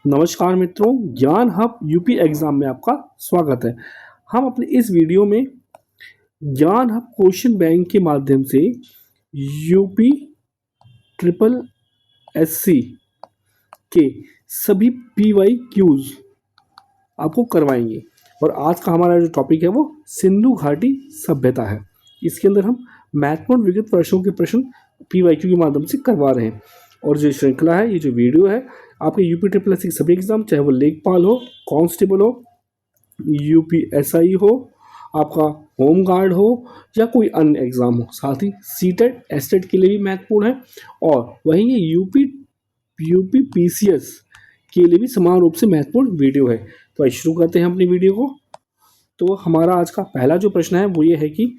नमस्कार मित्रों, ज्ञान हब यूपी एग्ज़ाम में आपका स्वागत है। हम अपने इस वीडियो में ज्ञान हब क्वेश्चन बैंक के माध्यम से यूपी ट्रिपल एससी के सभी पीवाई क्यूज़ आपको करवाएंगे। और आज का हमारा जो टॉपिक है वो सिंधु घाटी सभ्यता है। इसके अंदर हम महत्वपूर्ण विगत वर्षों के प्रश्न पीवाई क्यू के माध्यम से करवा रहे हैं। और जो श्रृंखला है, ये जो वीडियो है, आपके यूपी ट्रिपल एससी के सभी एग्जाम, चाहे वो लेखपाल हो, कांस्टेबल हो, यूपीएसआई हो, आपका होम गार्ड हो या कोई अन्य एग्ज़ाम हो, साथ ही सीटेट एस्टेट के लिए भी महत्वपूर्ण है। और वहीं ये यूपी पीसीएस के लिए भी समान रूप से महत्वपूर्ण वीडियो है। तो आइए शुरू करते हैं अपनी वीडियो को। तो हमारा आज का पहला जो प्रश्न है वो ये है कि,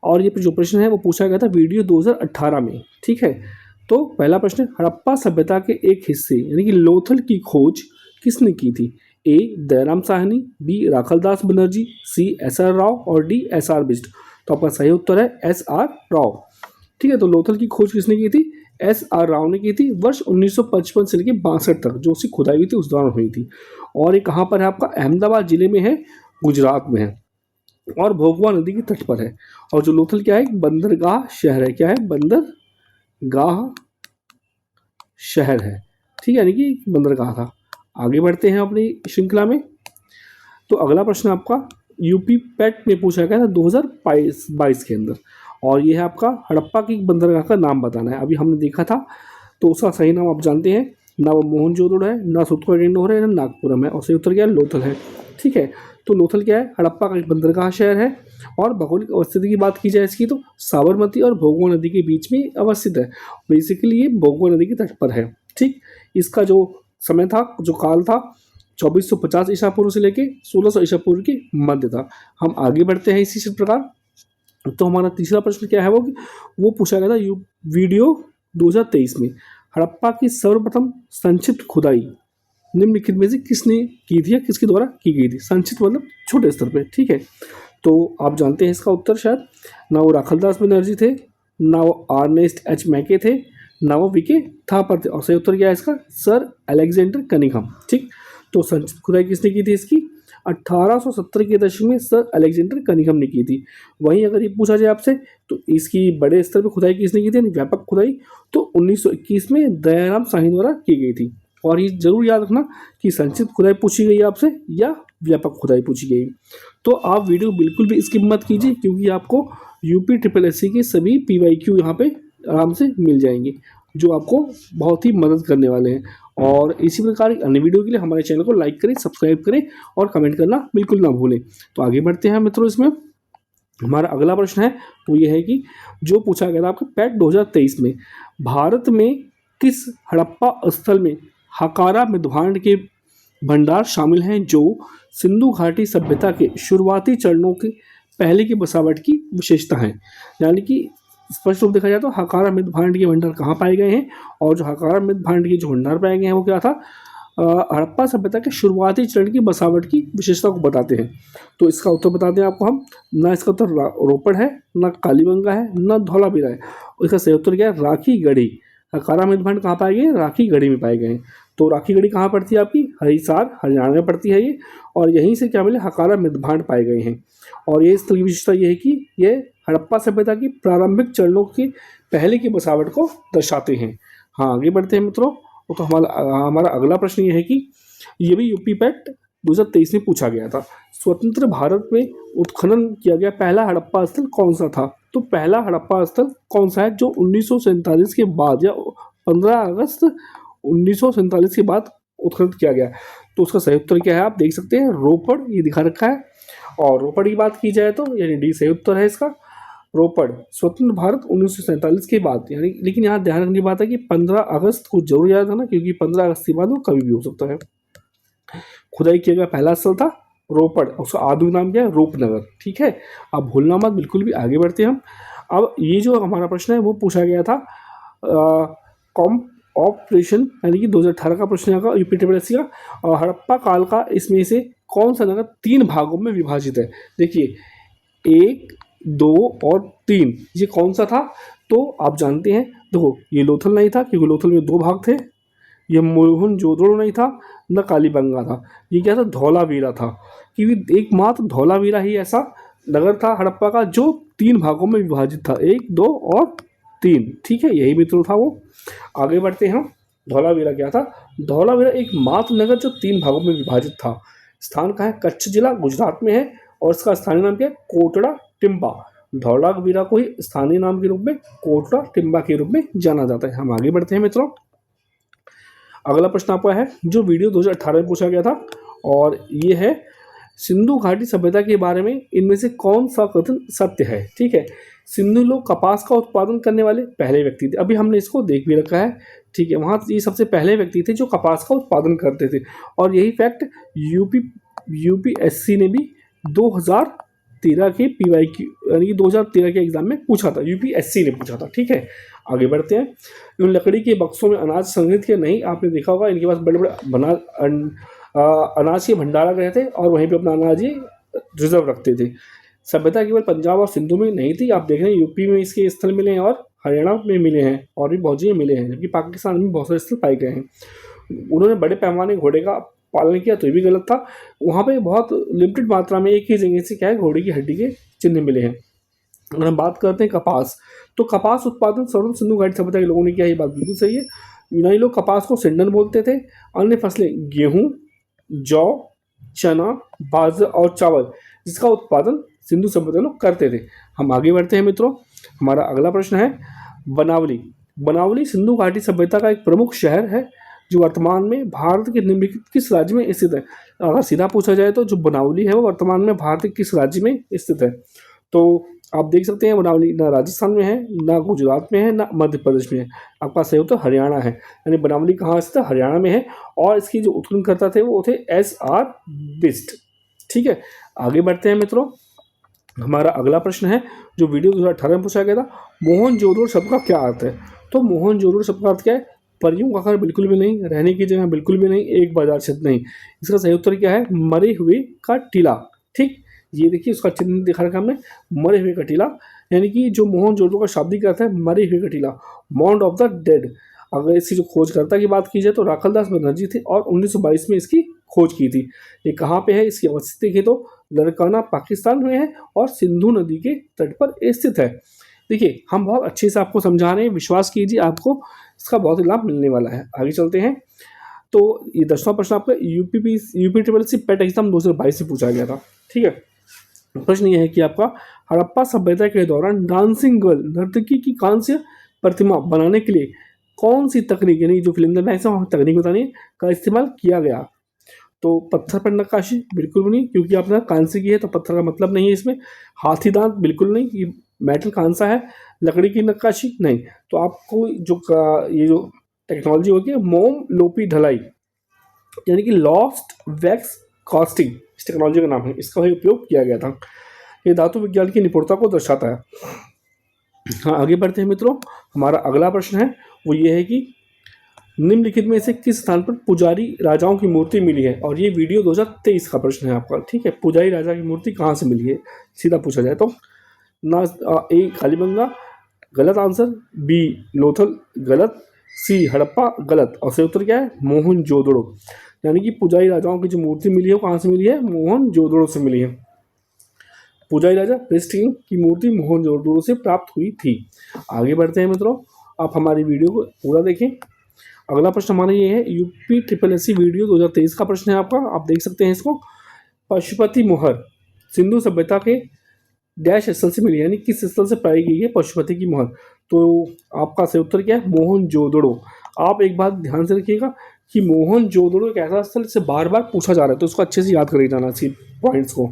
और ये जो प्रश्न है वो पूछा गया था वीडियो 2018 में, ठीक है। तो पहला प्रश्न, हड़प्पा सभ्यता के एक हिस्से यानी कि लोथल की खोज किसने की थी? ए Dayaram Sahni, B Rakhaldas Banerjee, C SR Rao और डी एसआर बिष्ट। तो आपका सही उत्तर है एसआर राव, ठीक है। तो लोथल की खोज किसने की थी? एसआर राव ने की थी, वर्ष 1955 से लेकर 62 तक जो उसकी खुदाई हुई थी उस दौरान हुई थी। और ये कहाँ पर है? आपका अहमदाबाद जिले में है, गुजरात में है, और भोगवा नदी के तट पर है। और जो लोथल क्या है? एक बंदरगाह शहर है। क्या है? बंदरगाह शहर है, ठीक है, यानी कि बंदरगाह था। आगे बढ़ते हैं अपनी श्रृंखला में। तो अगला प्रश्न आपका यूपी पेट में पूछा गया था 2022 के अंदर, और ये है आपका हड़प्पा की बंदरगाह का नाम बताना है। अभी हमने देखा था, तो उसका सही नाम आप जानते हैं, ना वो मोहनजोदड़ो है, ना सुतराडेंडोर है, ना नागपुरम है, और सही उत्तर क्या है? लोथल है, ठीक है। तो लोथल क्या है? हड़प्पा का एक बंदरगाह शहर है। और भौगोलिक अवस्थिति की बात की जाए इसकी, तो साबरमती और भोगवा नदी के बीच में अवस्थित है। बेसिकली ये भोगवा नदी के तट पर है, ठीक। इसका जो समय था, जो काल था, 2450 ईसा पूर्व से लेके 1600 ईसा पूर्व के मध्य था। हम आगे बढ़ते हैं इसी प्रकार। तो हमारा तीसरा प्रश्न क्या है वो पूछा गया था वीडियो 2023 में, हड़प्पा की सर्वप्रथम संक्षिप्त खुदाई निम्नलिखित में से किसने की थी या किसके द्वारा की गई थी? संक्षिप्त मतलब छोटे स्तर पे, ठीक है। तो आप जानते हैं इसका उत्तर शायद, ना वो राखलदास बनर्जी थे, ना वो आर्नेस्ट एच मैके थे, ना वो वीके थापर थे, और सही उत्तर क्या है इसका? सर अलेक्जेंडर कनिंघम, ठीक। तो संक्षिप्त खुदाई किसने की थी इसकी? 1870 के दशक में सर अलेक्जेंडर कनिंघम ने की थी। वहीं अगर ये पूछा जाए आपसे, तो इसकी बड़े स्तर पर खुदाई किसने की थी, यानी व्यापक खुदाई, तो 1921 में दयाराम साहनी द्वारा की गई थी। और ये जरूर याद रखना कि संक्षिप्त खुदाई पूछी गई आपसे या व्यापक खुदाई पूछी गई। तो आप वीडियो बिल्कुल भी स्किप मत कीजिए, क्योंकि आपको यूपी ट्रिपल एससी के सभी पीवाईक्यू यहाँ पे आराम से मिल जाएंगे, जो आपको बहुत ही मदद करने वाले हैं। और इसी प्रकार की अन्य वीडियो के लिए हमारे चैनल को लाइक करें, सब्सक्राइब करें और कमेंट करना बिल्कुल ना भूलें। तो आगे बढ़ते हैं मित्रों। इसमें हमारा अगला प्रश्न है वो ये है कि, जो पूछा गया था आपका पैट 2023 में, भारत में किस हड़प्पा स्थल में हकारा मृदभांड के भंडार शामिल हैं जो सिंधु घाटी सभ्यता के शुरुआती चरणों के पहले की बसावट की विशेषता है? यानी कि स्पष्ट रूप देखा जाए तो हकारा मृदभांड के भंडार कहाँ पाए गए हैं, और जो हकारा मृदभांड के जो भंडार पाए गए हैं वो क्या था? हड़प्पा सभ्यता के शुरुआती चरण की बसावट की विशेषता को बताते हैं। तो इसका उत्तर बताते हैं आपको हम, ना इसका उत्तर रोपड़ है, ना कालीबंगा है, ना धौलावीरा है। और इसका सही उत्तर क्या है? राखी गढ़ी। हकारा मृदभांड कहाँ पाए गए? राखी गढ़ी में पाए गए हैं। तो राखी गढ़ी कहाँ पड़ती है? आपकी हिसार हरियाणा में पड़ती है ये, और यहीं से क्या मिले? हकारा मृदभांड पाए गए हैं। और ये स्थल की विशेषता ये है कि ये हड़प्पा सभ्यता की प्रारंभिक चरणों के पहले की बसावट को दर्शाते हैं। हाँ, आगे बढ़ते हैं मित्रों। तो हमारा अगला प्रश्न ये है कि, ये भी यूपी पैट 2023 में पूछा गया था, स्वतंत्र भारत में उत्खनन किया गया पहला हड़प्पा स्थल कौन सा था? तो पहला हड़प्पा स्थल कौन सा है जो 1947 के बाद या 15 अगस्त 1947 के बाद उत्खनन किया गया? तो उसका सही उत्तर क्या है? आप देख सकते हैं, रोपड़, ये दिखा रखा है। और रोपड़ की बात की जाए तो यानी डी सही उत्तर है इसका, रोपड़। स्वतंत्र भारत 1947 के बाद, यानी, लेकिन यहाँ ध्यान रखने की बात है कि 15 अगस्त को जरूर याद रखना, क्योंकि 15 अगस्त के बाद वो कभी भी हो सकता है। खुदाई किया गया पहला स्थल था रोपड़, उसका आधुनिक नाम क्या है? रूपनगर, ठीक है। अब भूलना मत बिल्कुल भी। आगे बढ़ते हैं हम। अब ये जो हमारा प्रश्न है वो पूछा गया था कॉम ऑपरेशन, यानी कि 2018 का प्रश्न आएगा यूपी ट्रिपल एससी का, हड़प्पा काल का इसमें से कौन सा नगर 3 भागों में विभाजित है? देखिए, 1, 2 और 3, ये कौन सा था? तो आप जानते हैं, देखो, ये लोथल नहीं था, क्योंकि लोथल में 2 भाग थे, यह मोहनजोदड़ो नहीं था, न कालीबंगा था, ये क्या था, धौलावीरा था। क्योंकि एकमात्र धौलावीरा ही ऐसा नगर था हड़प्पा का जो 3 भागों में विभाजित था, 1, 2 और 3। ठीक है, यही मित्रों था वो। आगे बढ़ते हैं हम। धौलावीरा क्या था, धौलावीरा एक मात्र नगर जो 3 भागों में विभाजित था। स्थान कहाँ है, कच्छ जिला गुजरात में है, और इसका स्थानीय नाम क्या है, कोटड़ा टिम्बा। धौलावीरा को ही स्थानीय नाम के रूप में कोटड़ा टिम्बा के रूप में जाना जाता है। हम आगे बढ़ते हैं मित्रों। अगला प्रश्न आपका है जो वीडियो 2018 में पूछा गया था, और ये है सिंधु घाटी सभ्यता के बारे में इनमें से कौन सा कथन सत्य है। ठीक है, सिंधु लोग कपास का उत्पादन करने वाले पहले व्यक्ति थे। अभी हमने इसको देख भी रखा है। ठीक है, वहाँ ये सबसे पहले व्यक्ति थे जो कपास का उत्पादन करते थे, और यही फैक्ट यूपीएससी ने भी 2013 के PYQ यानी कि 2013 के एग्जाम में पूछा था, यूपीएससी ने पूछा था। ठीक है, आगे बढ़ते हैं। इन लकड़ी के बक्सों में अनाज संग्रहित किया नहीं, आपने देखा होगा इनके पास बड़े बड़े अनाज के भंडारा गए थे, और वहीं पे अपना अनाज ये रिजर्व रखते थे। सभ्यता केवल पंजाब और सिंधु में नहीं थी, आप देख रहे हैं यूपी में इसके स्थल मिले हैं, और हरियाणा में मिले हैं, और भी बहुत जगह मिले हैं, जबकि पाकिस्तान में बहुत सारे स्थल पाए गए हैं। उन्होंने बड़े पैमाने घोड़े का पालन किया तो ये भी गलत था। वहाँ पे बहुत लिमिटेड मात्रा में एक ही जगह से क्या है, घोड़े की हड्डी के चिन्ह मिले हैं। अगर हम बात करते हैं कपास, तो कपास उत्पादन सर्वप्रथम सिंधु घाटी सभ्यता के लोगों ने किया, ये बात बिल्कुल सही है। यूनानी लोग कपास को सिंडन बोलते थे। अन्य फसलें गेहूँ, जौ, चना, बाजरा और चावल, जिसका उत्पादन सिंधु सभ्यता लोग करते थे। हम आगे बढ़ते हैं मित्रों। हमारा अगला प्रश्न है बनावली। बनावली सिंधु घाटी सभ्यता का एक प्रमुख शहर है जो वर्तमान में भारत के निम्नलिखित किस राज्य में स्थित है। अगर सीधा पूछा जाए तो जो बनावली है वो वर्तमान में भारत के किस राज्य में स्थित है, तो आप देख सकते हैं बनावली ना राजस्थान में है, ना गुजरात में है, ना मध्य प्रदेश में है। आपका सही उत्तर हरियाणा है, यानी बनावली कहाँ स्थित है, हरियाणा में है। और इसकी जो उत्खननकर्ता थे वो थे SR बिस्ट। ठीक है, आगे बढ़ते हैं मित्रों। हमारा अगला प्रश्न है जो वीडियो 2018 में पूछा गया था, मोहनजोदड़ो शब्द का क्या अर्थ है। तो मोहनजोदड़ो शब्द का अर्थ क्या है, परियों का घर बिल्कुल भी नहीं, रहने की जगह बिल्कुल भी नहीं, एक बाजार क्षेत्र नहीं। इसका सही उत्तर क्या है, मरे हुए का टीला। ठीक, ये देखिए उसका चिन्ह दिखा रखा हमने, मरे हुए का टीला, यानी कि जो मोहनजोदड़ो का शाब्दिक अर्थ है मरे हुए का टीला, माउंड ऑफ द डेड। अगर इसकी जो खोजकर्ता की बात की जाए तो राखलदास बनर्जी थे, और 1922 में इसकी खोज की थी। ये कहाँ पे है, इसकी अवस्थिति देखिए तो लड़काना पाकिस्तान में है, और सिंधु नदी के तट पर स्थित है। देखिए हम बहुत अच्छे से आपको समझा रहे हैं, विश्वास कीजिए आपको इसका बहुत लाभ मिलने वाला है। आगे चलते हैं। तो ये 10वां प्रश्न आपका यूपी पेट एग्जाम 2022 से पूछा गया था। ठीक है, प्रश्न ये है कि आपका हड़प्पा सभ्यता के दौरान डांसिंग गर्ल नर्तकी की कांस्य प्रतिमा बनाने के लिए कौन सी तकनीक, यानी जो फिल्म तकनीक बतानी है, का इस्तेमाल किया गया। तो पत्थर पर नक्काशी बिल्कुल भी नहीं, क्योंकि आपने कांस्य की है तो पत्थर का मतलब नहीं है इसमें। हाथी दांत बिल्कुल नहीं, ये मेटल कांसा है। लकड़ी की नक्काशी नहीं। तो आपको ये जो टेक्नोलॉजी होगी मोम लोपी ढलाई, यानी कि लॉस्ट वैक्स कास्टिंग, इस टेक्नोलॉजी का नाम है, इसका ही उपयोग किया गया था। ये धातु विज्ञान की निपुणता को दर्शाता है। हाँ, आगे बढ़ते हैं मित्रों। हमारा अगला प्रश्न है वो ये है कि निम्नलिखित में से किस स्थान पर पुजारी राजाओं की मूर्ति मिली है। और ये वीडियो 2023 का प्रश्न है आपका। ठीक है, पुजारी राजा की मूर्ति कहाँ से मिली है, सीधा पूछा जाए तो ना ए कालीबंगा गलत आंसर, बी लोथल गलत, सी हड़प्पा गलत, और सही उत्तर क्या है, मोहनजोदड़ो। यानी कि पुजारी राजाओं की जो मूर्ति मिली है वो कहाँ से मिली है, मोहनजोदड़ो से मिली है। पुजारी राजा प्रिस्टिन की मूर्ति मोहनजोदड़ो से प्राप्त हुई थी। आगे बढ़ते हैं मित्रों, आप हमारी वीडियो को पूरा देखें। अगला प्रश्न हमारा ये है UPSSC वीडियो 2023 का प्रश्न है आपका, आप देख सकते हैं इसको। पशुपति मोहर सिंधु सभ्यता के डैश स्थल से मिली, यानी किस स्थल से पाई गई है पशुपति की मोहर। तो आपका सही उत्तर क्या है, मोहनजोदड़ो। आप एक बात ध्यान से रखिएगा कि मोहनजोदड़ो एक ऐसा स्थल जिसे बार बार पूछा जा रहा है, तो उसको अच्छे से याद करके जाना चाहिए पॉइंट्स को।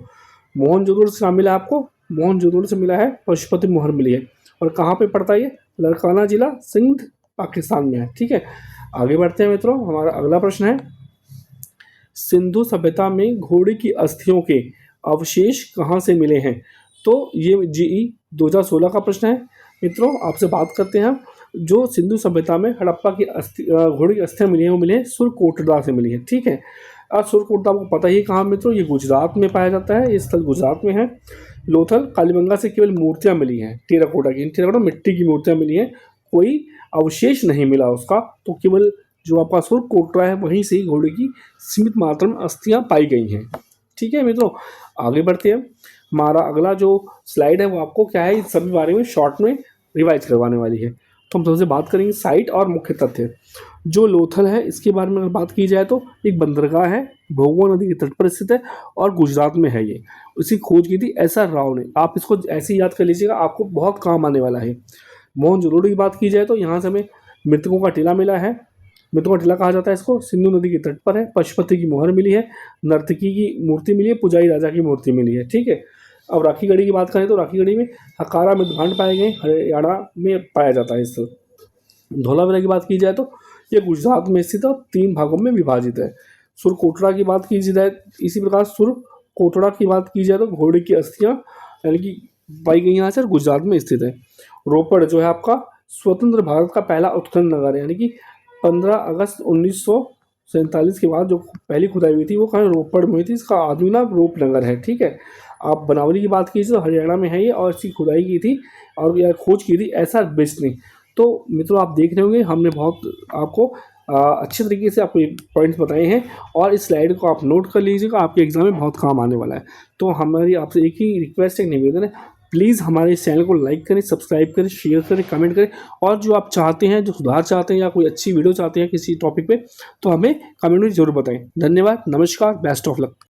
मोहनजोदड़ो से क्या मिला आपको, मोहनजोदड़ो से मिला है पशुपति मोहर मिली है, और कहाँ पे पड़ता है ये, लड़काना जिला सिंध पाकिस्तान में है। ठीक है, आगे बढ़ते हैं मित्रों। हमारा अगला प्रश्न है सिंधु सभ्यता में घोड़े की अस्थियों के अवशेष कहाँ से मिले हैं। तो ये GE 2016 का प्रश्न है मित्रों। आपसे बात करते हैं जो सिंधु सभ्यता में हड़प्पा की घोड़े की अस्थियाँ मिली हैं वो मिली हैं सुरकोटड़ा से मिली है। ठीक है, अब सुरकोटड़ा आपको पता ही कहाँ मित्रों, ये गुजरात में पाया जाता है, ये स्थल गुजरात में है। लोथल कालीबंगा से केवल मूर्तियाँ मिली हैं टेराकोटा की, टेराकोटा मिट्टी की मूर्तियाँ मिली हैं, कोई अवशेष नहीं मिला उसका। तो केवल जो आपका सुर कोटरा है वहीं से ही घोड़े की सीमित मात्रा में अस्थियाँ पाई गई हैं। ठीक है मित्रों, आगे बढ़ते हैं। हमारा अगला जो स्लाइड है वो आपको क्या है, इस सभी बारे में शॉर्ट में रिवाइज करवाने वाली है। तो हम सबसे बात करेंगे साइट और मुख्य तथ्य। जो लोथल है इसके बारे में अगर बात की जाए तो एक बंदरगाह है, भोगवा नदी के तट पर स्थित है और गुजरात में है ये। इसकी खोज की थी SR राव ने। आप इसको ऐसे ही याद कर लीजिएगा, आपको बहुत काम आने वाला है। मोहनजोदड़ो की बात की जाए तो यहाँ से हमें मृतकों का टीला मिला है। मृतकों का टीला कहा जाता है इसको, सिंधु नदी के तट पर है। पशुपति की मोहर मिली है, नर्तकी की मूर्ति मिली है, पुजारी राजा की मूर्ति मिली है। ठीक है, अब राखीगढ़ी की बात करें तो राखीगढ़ी में हकारा मृदभांड पाए गए, हरियाणा में पाया जाता है स्थल। धौलावीरा की बात की जाए तो ये गुजरात में स्थित है और 3 भागों में विभाजित है। सुरकोटड़ा की बात की जाए, इसी प्रकार सुरकोटड़ा की बात की जाए तो घोड़े की अस्थियां यानी कि पाई गई यहाँ से, गुजरात में स्थित है। रोपड़ जो है आपका स्वतंत्र भारत का पहला उत्खनन नगर है, यानी कि 15 अगस्त 1947 के बाद जो पहली खुदाई हुई थी वो कहाँ रोपड़ में हुई थी। इसका आधुनिक नाम रूपनगर है। ठीक है, आप बनावली की बात कीजिए तो हरियाणा में है ये, और इसकी खुदाई की थी और यह खोज की थी SR बिस्नी। तो मित्रों आप देख रहे होंगे हमने बहुत आपको अच्छे तरीके से आपको पॉइंट्स बताए हैं और इस स्लाइड को आप नोट कर लीजिएगा, आपके एग्जाम में बहुत काम आने वाला है। तो हमारी आपसे एक ही रिक्वेस्ट है, निवेदन है, प्लीज़ हमारे इस चैनल को लाइक करें, सब्सक्राइब करें, शेयर करें, कमेंट करें, और जो आप चाहते हैं, जो सुधार चाहते हैं या कोई अच्छी वीडियो चाहते हैं किसी टॉपिक पे, तो हमें कमेंट में ज़रूर बताएं। धन्यवाद, नमस्कार, बेस्ट ऑफ लक।